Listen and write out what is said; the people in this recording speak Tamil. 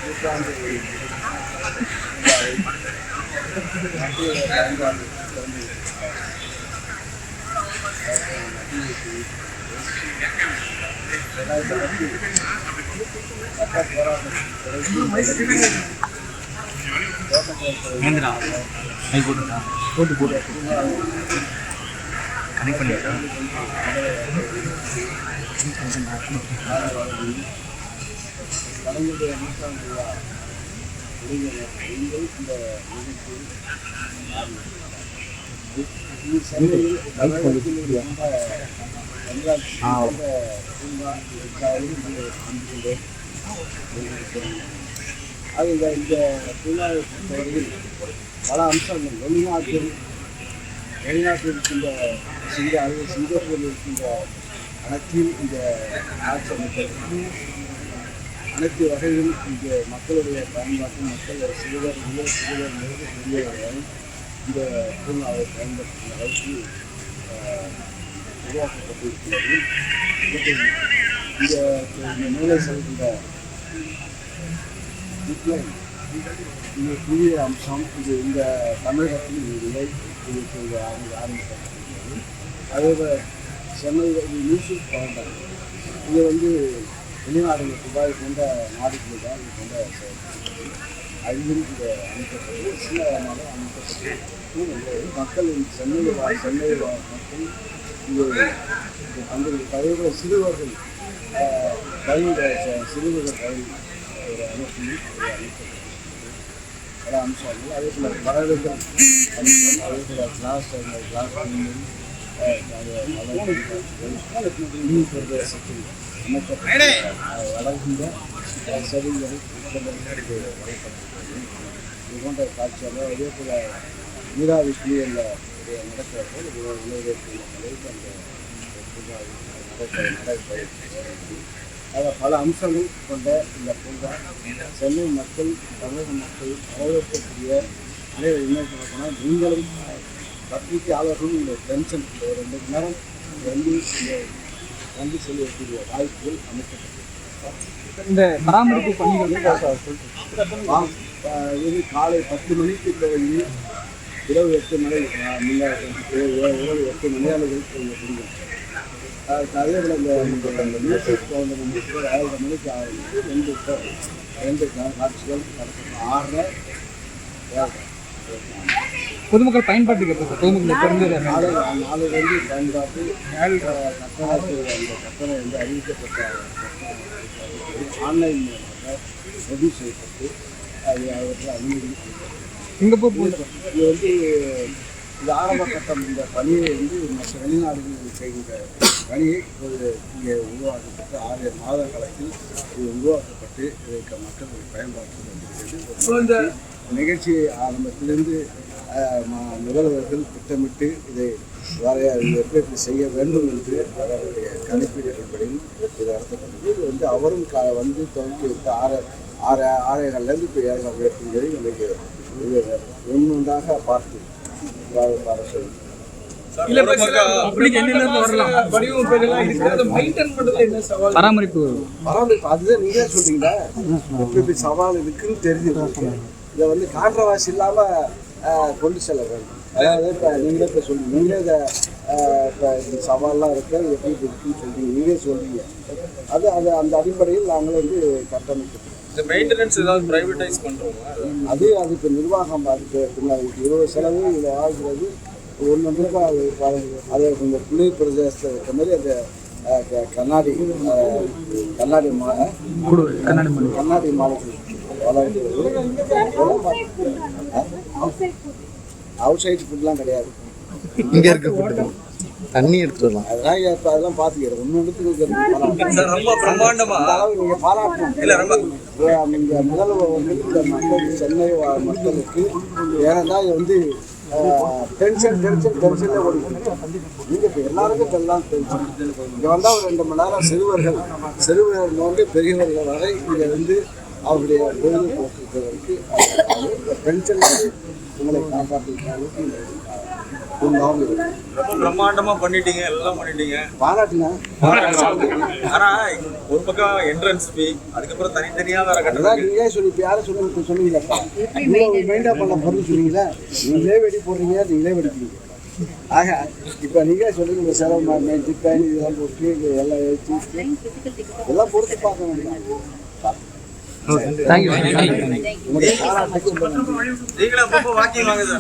நூற்றாண்டு பயன்பாடு கனெக்ட் பண்ணிட்டா கலைஞருடைய நூற்றாண்டு விழா இந்த நிகழ்ச்சியில் சென்னையில் தமிழகத்தில் ரொம்ப கண்காட்சி பூங்கா காண்பிக்கின்றேன். அது இந்த பூங்காவை பொறுத்தவரையில் பல அம்சங்கள் வெளிநாட்டில் இருக்கின்ற சிங்கப்பூரில் இருக்கின்ற அனைத்தையும் இந்த ஆட்சி அமைக்கிறது. அனைத்து வகையிலும் இங்கே மக்களுடைய பயன்பாட்டு மக்கள் சிறுவர் பெரியவர்கள் இந்த பூங்காவை பயன்படுத்தும் அளவுக்கு உருவாக்கப்பட்டிருக்கிறது. இந்த மேலே செல்கின்ற இந்த புதிய அம்சம் இது இந்த தமிழகத்தில் இல்லை. இது ஆரம்பிக்கப்பட்டிருக்கிறது. அதேபோல் சென்னையில் மியூசிக் கவுண்டர் இது வெளிநாடுகள் துபாய் போன்ற நாடுகளில் தான் இது போன்ற செயல்படுகிறது. அதிலும் இது அமைக்கப்பட்டு சின்னமாக அமைக்கப்பட்டு மக்கள் சென்னையில் மக்கள் இங்கே தங்கள் அதேபோல் சிறுவர்கள் சிறுவர்கள் ரயில் ஒரு அமைப்பில் அமைக்கப்பட்டிருக்கிறது. பல அம்சங்கள் அதேபோல் பறவைகள் அம்சம் அதேபோல் கிளாஸ் பிரதேசத்தில் வளர்கின்ற செடிகள் வரைப்பட்டிருக்கிறது. இது போன்ற காட்சியாக அதே போல் நீராவி குளியல் நடக்கிறப்போ விளைவிக்கின்ற அளவுக்கு அந்த நடைபயிற்சி அதில் பல அம்சங்கள் கொண்ட இந்த பூங்கா சென்னை மக்கள் தமிழக மக்கள் வரவேற்கக்கூடிய அனைவரும் என்ன சொல்லப்போனால் நீங்களும் பத்திரிகையாளர்களும் இந்த டென்ஷன் ஒரு 2 மணி நேரம் வந்து செல்லக்கூடிய வாய்ப்புகள் அமைக்கப்பட்டிருக்கு. இந்த பராமரிப்பு பணிகள் இது காலை 10 மணிக்கு தொடங்கி இரவு 8 மணி இரவு 8 மணியாளர்கள் முடியும். அதே போல் இந்த மியூசிக் கவுண்டர் 6 மணிக்கு ஆரம்பித்து 2 காட்சிகள் 6:30 பொதுமக்கள் பயன்பாட்டுக்கு எப்போ பொதுமக்கள் நாளிலிருந்து பயன்பாட்டு கட்டணம் என்று அறிவிக்கப்பட்ட ஆன்லைன் மூலமாக பதிவு செய்யப்பட்டு அது அவர்கள் அனுமதி சிங்கப்பூர் இது இது ஆரம்ப கட்டம். இந்த பணியை மற்ற வெளிநாடுகளில் செய்கின்ற பணியை இப்போது இங்கே உருவாக்கப்பட்டு 6 மாத காலத்தில் இது உருவாக்கப்பட்டு இதற்கு மக்கள் பயன்பாட்டு வந்திருக்கிறது. நிகழ்ச்சி ஆரம்பத்திலிருந்து முதல்வர்கள் திட்டமிட்டு இதை எப்படி செய்ய வேண்டும் என்று அவருடைய கணிப்பீடு அடிப்படையில் இது நடத்தப்பட்டது. இது அவரும் துவக்கி விட்டு 6:30 இப்போ 7:30 வரை நமக்கு இது ஒன்றாக பார்த்து பராமரிப்பு அதுதான் நீங்களே சொல்றீங்களா எப்படி சவால் இருக்குன்னு தெரிஞ்சிருக்கு. இதை கான்ட்ரவர்சி இல்லாமல் கொண்டு செல்ல வேண்டும். அதாவது இப்போ நீங்களே இப்போ சொல்லுங்கள், நீங்களே இதை இப்போ இந்த சவால்லாம் இருக்க எப்படி இருக்குன்னு சொல்றீங்க, நீங்களே சொல்றீங்க. அந்த அடிப்படையில் நாங்கள் கட்டமைக்கிறோம். இந்த மெயின்டெனன்ஸ் ஏதாவது பிரைவேடைஸ் பண்ணுறோமா? அது இப்போ நிர்வாகம் அதுக்கு பின்னாடி இவ்வளோ செலவு இதில் ஆகிறது. ஒன்றுக்கும் அது இந்த புள்ளி பிரதேசத்தில் இருக்கிற மாதிரி அந்த கண்ணாடி மாலை அவுட் சைடு ஃபுட்லாம் கிடையாது. இங்கே இருக்க ஃபுட்டு தண்ணி எடுத்துடலாம். அதெல்லாம் பார்த்துக்கிறேன். ஒன்றுக்கு ரொம்ப பிரம்மாண்டமா நீங்கள் பாராட்டணும். இந்த முதல்வர் இந்த மக்கள் சென்னை மக்களுக்கு ஏனென்றால் டென்ஷன்ல ஓடிட்டு நீங்கள் இப்போ எல்லாருக்கும் எல்லாம் டென்ஷன். இங்கே வந்தால் ஒரு 2 மணி நேரம் சிறுவர்கள் பெரியவர்கள் வரை இங்கே அவருடைய பொழுதுபோக்குவதற்கு டென்ஷன் உங்களை காப்பாற்றுகிற அளவுக்கு ஒரு லாபம் இருக்கு. ரொம்ப பிரம்மாண்டமா பண்ணிட்டீங்க, எல்லாம் பண்ணிட்டீங்க. பாராட்டுங்க. ஆனா ஒரு பக்கம் என்ட்ரன்ஸ் ஃபீ, அதுக்கப்புறம் தனித்தனியா வேற அதான் கட்டணும். நீங்களே சொல்லி இப்போ யாரும் சொன்னீங்களப்பா இவ்வளோ மெயின்டைன் பண்ண பொருள் சொன்னீங்களா, நீங்களே வெடி போடுறீங்க, நீங்களே வெடிப்பீங்க. ஆக இப்போ நீங்களே சொல்லுங்க, இந்த செலவு சிக்கன் இதெல்லாம் போட்டு எல்லாம் வச்சு எல்லாம் பொறுத்து பார்க்க வேண்டியது. தேங்க்யூ. உங்களுக்கு பாராட்டுக்கு நீங்களே அப்பப்போ வாக்கிங் வாங்க சார்.